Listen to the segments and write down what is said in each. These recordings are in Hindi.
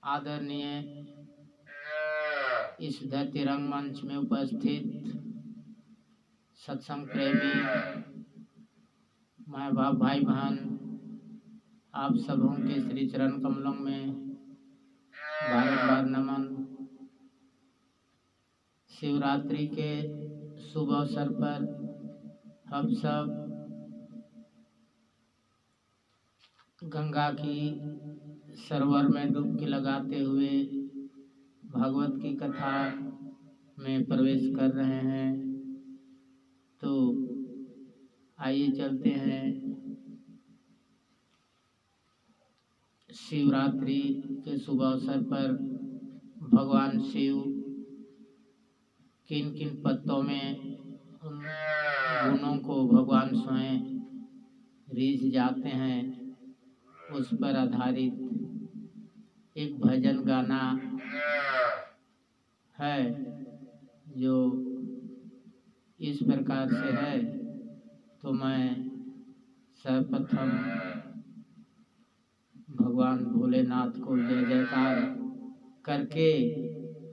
आदरणीय इस धरती रंगमंच में उपस्थित सत्संग प्रेमी माँ बाप भाई बहन, आप सबों के श्री चरण कमलों में बारंबार नमन। शिवरात्रि के शुभ अवसर पर हम सब गंगा की सरोवर में डुबकी लगाते हुए भागवत की कथा में प्रवेश कर रहे हैं। तो आइए चलते हैं शिवरात्रि के शुभ अवसर पर भगवान शिव किन किन पत्तों में उन गुणों को भगवान स्वयं रीझ जाते हैं, उस पर आधारित एक भजन गाना है जो इस प्रकार से है। तो मैं सर्वप्रथम भगवान भोलेनाथ को जय जयकार करके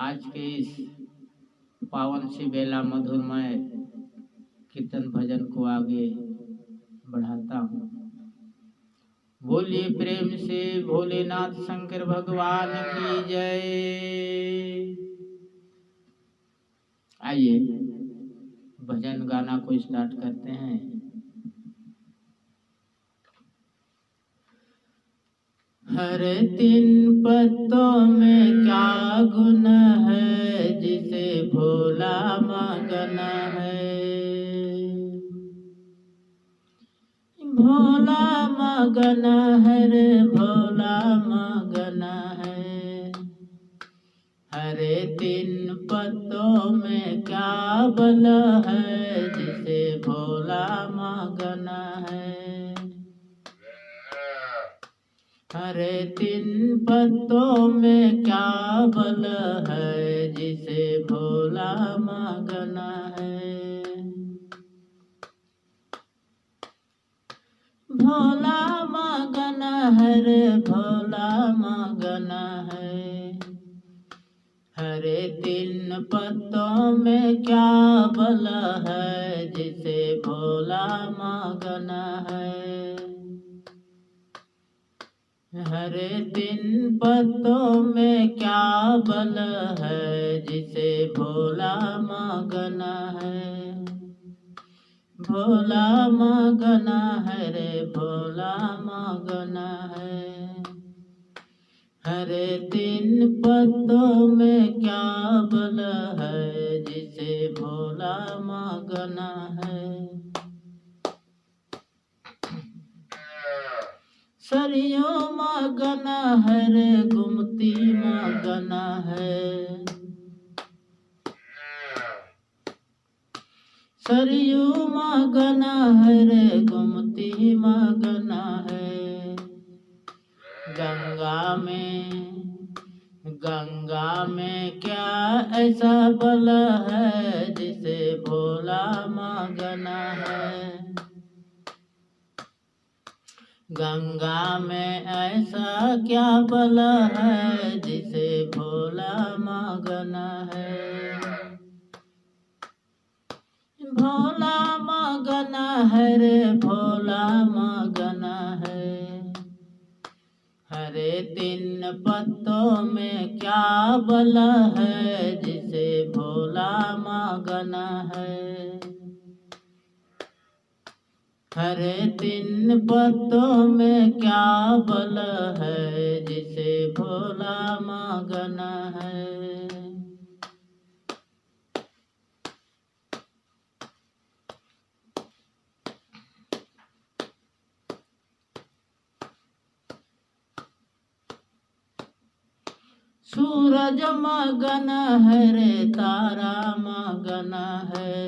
आज के इस पावन सी बेला मधुरमय कीर्तन भजन को आगे बढ़ाता हूँ। बोलिए प्रेम से भोलेनाथ शंकर भगवान की जय। आइए भजन गाना को स्टार्ट करते हैं। हर तीन पत्तों में क्या गुण है, जिसे भोला मगन है। भोला मगन है रे भोला मगन है। हरे तीन पत्तों में क्या बल है, जिसे भोला मगन है। हरे तीन पत्तों में क्या बल है, जिसे भोला मगन है। भोला मगन है रे भोला मगन है। हरे तीन पत्तों में क्या बल है, जिसे भोला मगन है। हरे तीन पत्तों में क्या बल है, जिसे भोला मगन है। भोला मगन है रे भोला मगन है। हरे तीन पत्तों में क्या बल है, जिसे भोला मगन है। सरयू मगन है रे गुमती मगन है। सरयू मगन है रे गुमती मगन है। गंगा में क्या ऐसा बल है, जिसे भोला मगन है। गंगा में ऐसा क्या बल है, जिसे भोला मगन है। भोला मगन है रे भोला मगन है। हरे तीन पत्तों में क्या बल है, जिसे भोला मगन है। हरे तीन पत्तों में क्या बल है, जिसे भोला मगन है। सूरज मगन है रे तारा मगन है।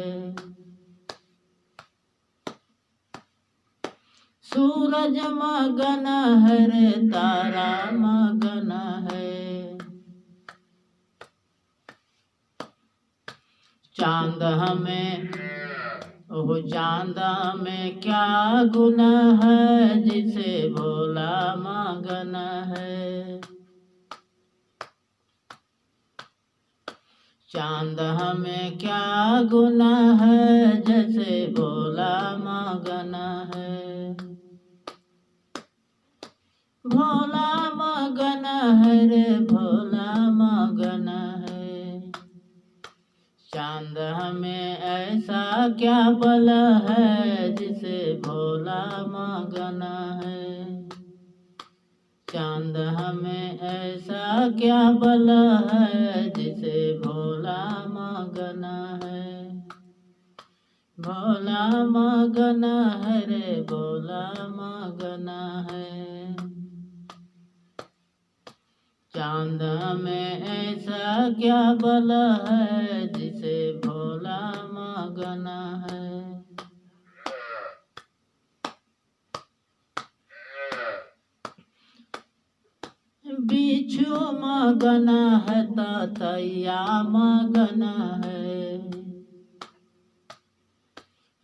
सूरज मगन है रे तारा मगन है। चांद हमें ओह चांद में क्या गुण है, जिसे भोला मगन है। चांद हमें क्या गुना है, जैसे भोला मगन है। भोला मगन है रे भोला मगन है। चांद हमें ऐसा क्या बल है, जिसे भोला मगन है। चांद हमें ऐसा क्या बल है, जिसे भोला मगन है। भोला मगन है रे भोला मगन है। चांद में ऐसा क्या बल है, जिसे भोला मगन है। बिच्छू मगन है ततैया मगन है।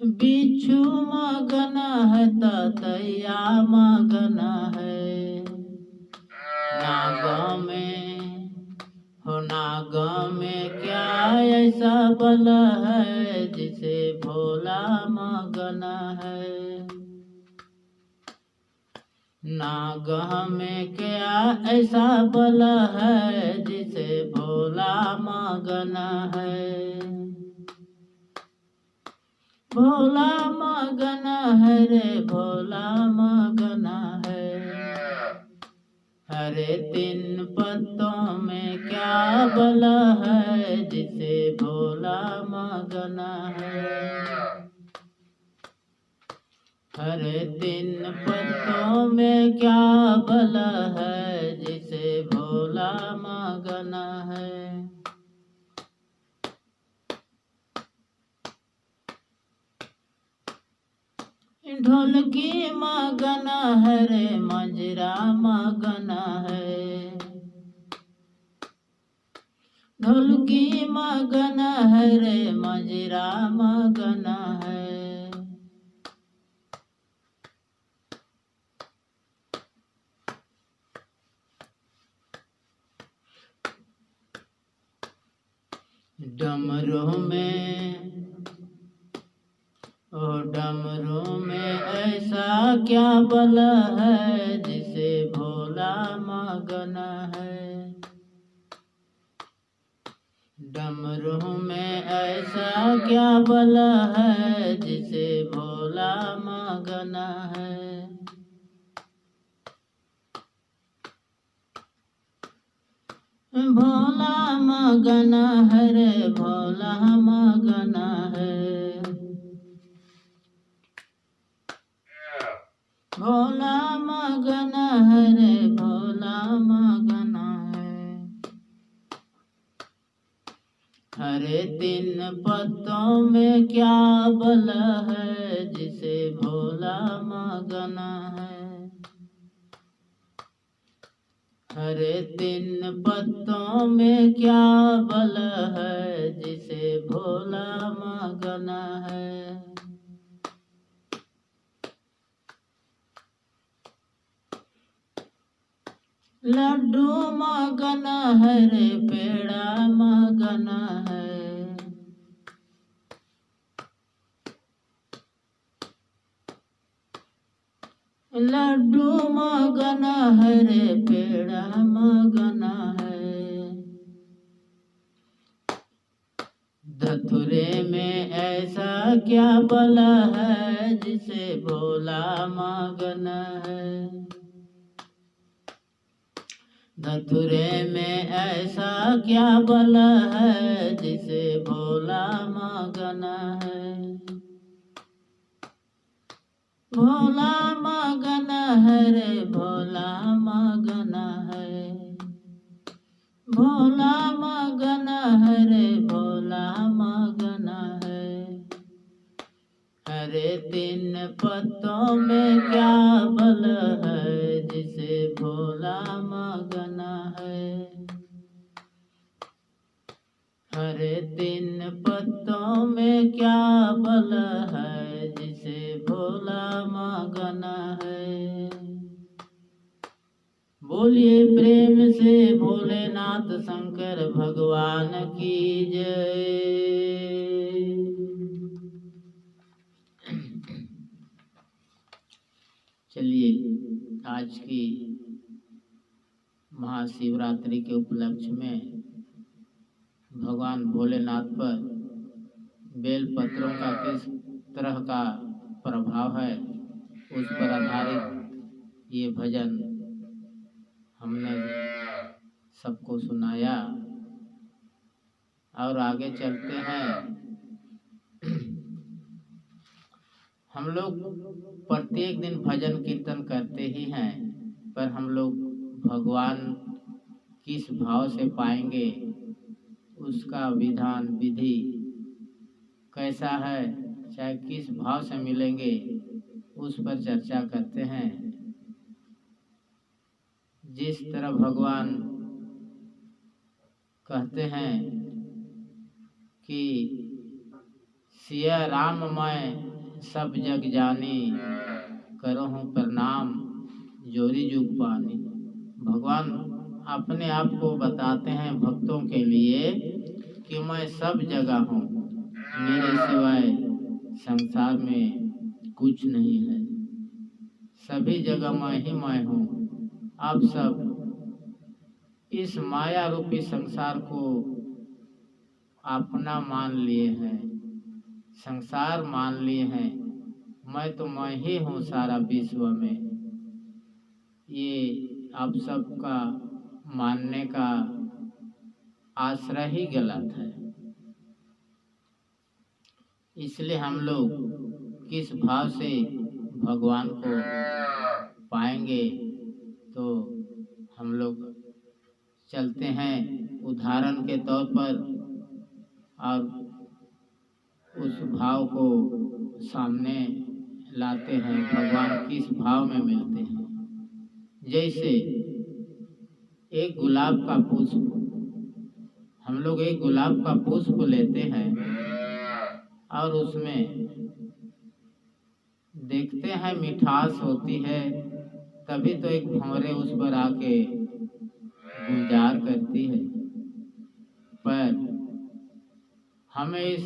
बिच्छू मगन है ततैया मगन है। नाग में क्या ऐसा बल है, जिसे भोला मगन है। नाग में क्या ऐसा बल है, जिसे भोला मगन है। भोला मगन है रे भोला मगन है। हरे तीन पत्तों में क्या बल है, जिसे भोला मगन है। हरे तीन पत्तों में क्या बल है, जिसे भोला मगन है। ढोलकी मगन है रे मंजरा मगन है। ढोलकी मगन है रे मंजरा मगन है। डमरू में ऐसा क्या बल है, जिसे भोला मगन है। डमरू में ऐसा क्या बल है, जिसे भोला मगन है। भोला मगन है रे भोला मगन है। भोला मगन है रे भोला मगन है। हरे तीन पत्तों में क्या बल है, जिसे भोला मगन है। हरे तीन पत्तों में क्या बल है, जिसे भोला मगन है। लड्डू मगन है रे पेड़ा मगन है। लड्डू मगन है रे पेड़ा मगन है। धतुरे में ऐसा क्या बल है, जिसे भोला मगन है। धतुरे में ऐसा क्या बल है, जिसे भोला मगन है। भोला मगन है रे भोला मगन है। भोला मगन है रे भोला मगन है। हरे तीन पत्तों में क्या बल है, जिसे भोला मगन है। हरे तीन पत्तों में क्या बल है, जिसे भोला मगन है। बोलिए प्रेम से भोलेनाथ शंकर भगवान की जय। चलिए आज की महाशिवरात्रि के उपलक्ष्य में भगवान भोलेनाथ पर बेल पत्रों का किस तरह का प्रभाव है उस पर आधारित ये भजन हमने सबको सुनाया। और आगे चलते हैं। हम लोग प्रत्येक दिन भजन कीर्तन करते ही हैं, पर हम लोग भगवान किस भाव से पाएंगे, उसका विधान विधि कैसा है, चाहे किस भाव से मिलेंगे, उस पर चर्चा करते हैं। जिस तरह भगवान कहते हैं कि सिया राम मैं सब जग जानी, करहूँ प्रणाम जोरी जुग पानी। भगवान अपने आप को बताते हैं भक्तों के लिए कि मैं सब जगह हूँ, मेरे सिवाय संसार में कुछ नहीं है, सभी जगह मैं ही मैं हूँ। आप सब इस माया रूपी संसार को अपना मान लिए हैं, संसार मान लिए हैं, मैं तो मैं ही हूँ सारा विश्व में। ये आप सबका मानने का आश्रय ही गलत है। इसलिए हम लोग किस भाव से भगवान को पाएंगे, तो हम लोग चलते हैं उदाहरण के तौर पर और उस भाव को सामने लाते हैं। भगवान किस भाव में मिलते हैं। जैसे एक गुलाब का पुष्प, हम लोग एक गुलाब का पुष्प लेते हैं और उसमें देखते हैं मिठास होती है, तभी तो एक भंवरे उस पर आके गुंजार करती है। पर हमें इस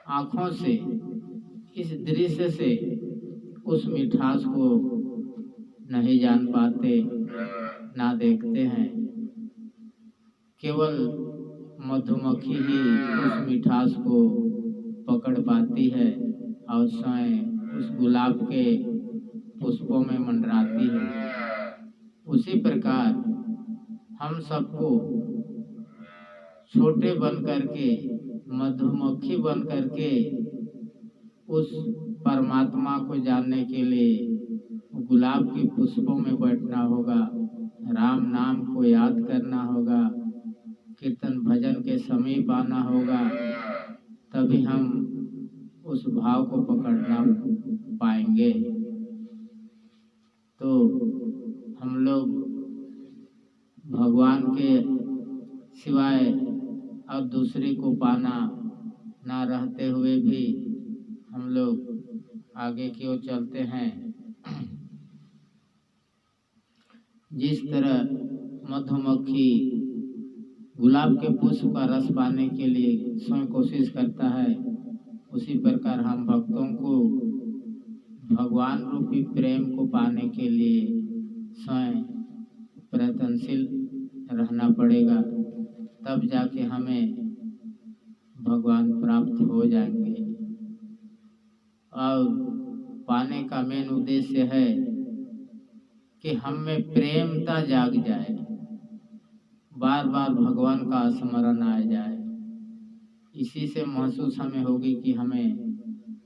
आँखों से, इस दृश्य से उस मिठास को नहीं जान पाते, ना देखते हैं। केवल मधुमक्खी ही उस मिठास को पकड़ पाती है और स्वयं उस गुलाब के पुष्पों में मंडराती है। उसी प्रकार हम सबको छोटे बन करके, मधुमक्खी बन करके उस परमात्मा को जानने के लिए गुलाब के पुष्पों में बैठना होगा, राम नाम को याद करना होगा, कीर्तन भजन के समीप आना होगा, तभी हम उस भाव को पकड़ना पाएंगे। तो हम लोग भगवान के सिवाय और दूसरे को पाना ना रहते हुए भी हम लोग आगे की ओर चलते हैं। जिस तरह मधुमक्खी गुलाब के पुष्प का रस पाने के लिए स्वयं कोशिश करता है, उसी प्रकार हम भक्तों को भगवान रूपी प्रेम को पाने के लिए स्वयं प्रयत्नशील रहना पड़ेगा, तब जाके हमें भगवान प्राप्त हो जाएंगे। और पाने का मेन उद्देश्य है कि हम में प्रेमता जाग जाए, बार बार भगवान का स्मरण आ जाए। इसी से महसूस हमें होगी कि हमें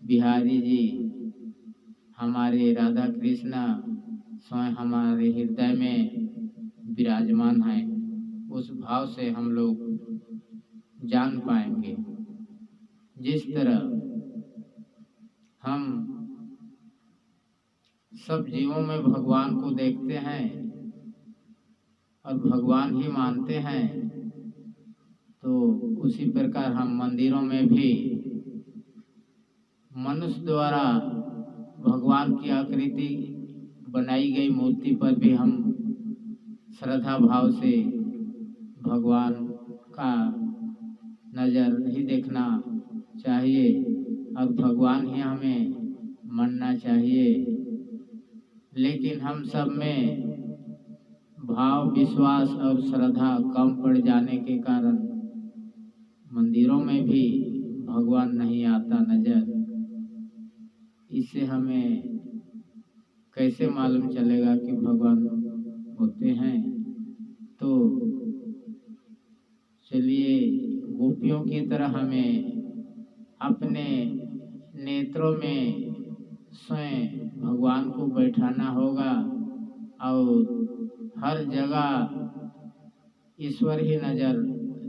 बिहारी जी, हमारे राधा कृष्णा स्वयं हमारे हृदय में विराजमान हैं। उस भाव से हम लोग जान पाएंगे। जिस तरह हम सब जीवों में भगवान को देखते हैं और भगवान ही मानते हैं, तो उसी प्रकार हम मंदिरों में भी मनुष्य द्वारा भगवान की आकृति बनाई गई मूर्ति पर भी हम श्रद्धा भाव से भगवान का नज़र ही देखना चाहिए और भगवान ही हमें मानना चाहिए। लेकिन हम सब में भाव, विश्वास और श्रद्धा कम पड़ जाने के कारण मंदिरों में भी भगवान नहीं आता नजर। इससे हमें कैसे मालूम चलेगा कि भगवान होते हैं? तो चलिए गोपियों की तरह हमें अपने नेत्रों में स्वयं भगवान को बैठाना होगा और हर जगह ईश्वर ही नज़र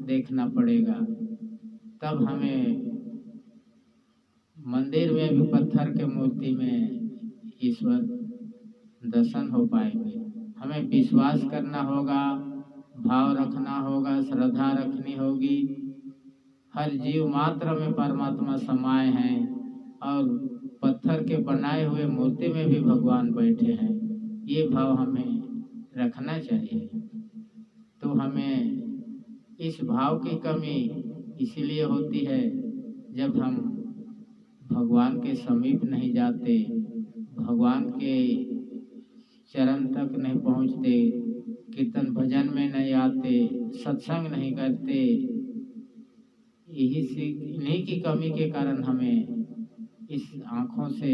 देखना पड़ेगा। तब हमें मंदिर में भी पत्थर के मूर्ति में ईश्वर दर्शन हो पाएंगे। हमें विश्वास करना होगा, भाव रखना होगा, श्रद्धा रखनी होगी। हर जीव मात्र में परमात्मा समाये हैं और पत्थर के बनाए हुए मूर्ति में भी भगवान बैठे हैं। ये भाव हमें रखना चाहिए। तो हमें इस भाव की कमी इसलिए होती है जब हम भगवान के समीप नहीं जाते, भगवान के चरण तक नहीं पहुँचते, कीर्तन भजन में नहीं आते, सत्संग नहीं करते। इन्हीं की कमी के कारण हमें इस आँखों से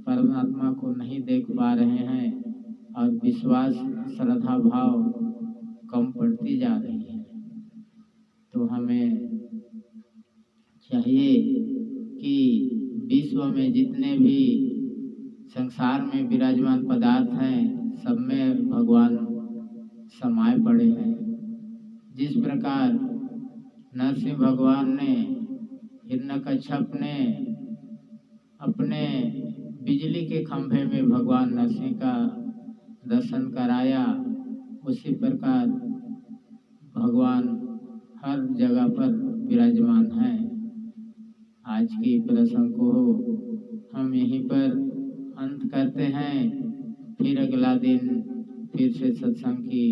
परमात्मा को नहीं देख पा रहे हैं और विश्वास, श्रद्धा भाव कम पड़ती जा रही है। तो हमें चाहिए कि विश्व में जितने भी संसार में विराजमान पदार्थ हैं, सब में भगवान समाये पड़े हैं। जिस प्रकार नरसिंह भगवान ने, हिरण्यकश्यप ने अपने बिजली के खंभे में भगवान नरसिंह का दर्शन कराया, उसी प्रकार भगवान हर जगह पर विराजमान हैं। आज की प्रसंग को हम यहीं पर अंत करते हैं। फिर अगला दिन फिर से सत्संग की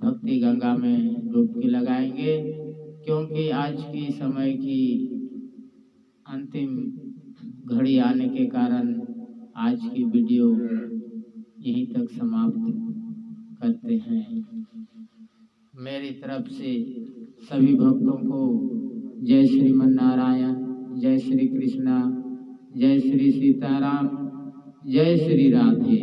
भक्ति गंगा में डुबकी लगाएंगे, क्योंकि आज की समय की अंतिम घड़ी आने के कारण आज की वीडियो यहीं तक समाप्त करते हैं। मेरी तरफ से सभी भक्तों को जय श्रीमन नारायण, जय श्री कृष्णा, जय श्री सीताराम, जय श्री राधे।